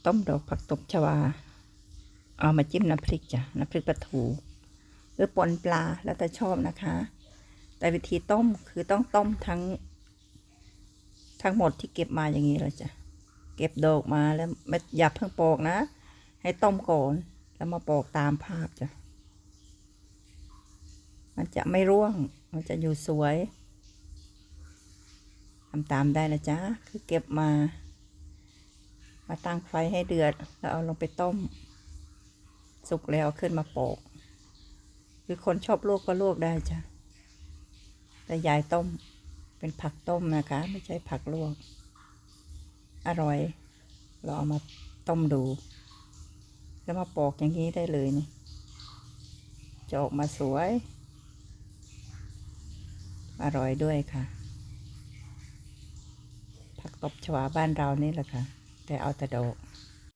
ต้มดอกผักตบชวาเอามาจิ้มน้ำพริกจ้ะน้ำพริกปลาทูหรือปนปลาแล้วแต่ชอบนะคะแต่วิธีต้มคือต้องต้มทั้งหมดที่เก็บมาอย่างนี้เลยจ้ะเก็บดอกมาแล้วไม่อย่าเพิ่งปอกนะให้ต้มก่อนแล้วมาปอกตามภาพจ้ะมันจะไม่ร่วงมันจะอยู่สวยทำตามได้นะจ๊ะคือเก็บมาตั้งไฟให้เดือดแล้วเอาลงไปต้มสุกแล้วขึ้นมาปอกคือคนชอบลวกก็ลวกได้จ้ะแต่ยายต้มเป็นผักต้มนะคะไม่ใช่ผักลวกอร่อยเราเอามาต้มดูแล้วมาปอกอย่างนี้ได้เลยนี่จะออกมาสวยอร่อยด้วยค่ะผักตบชวาบ้านเรานี่แหละค่ะแต่เอาแต่ดอก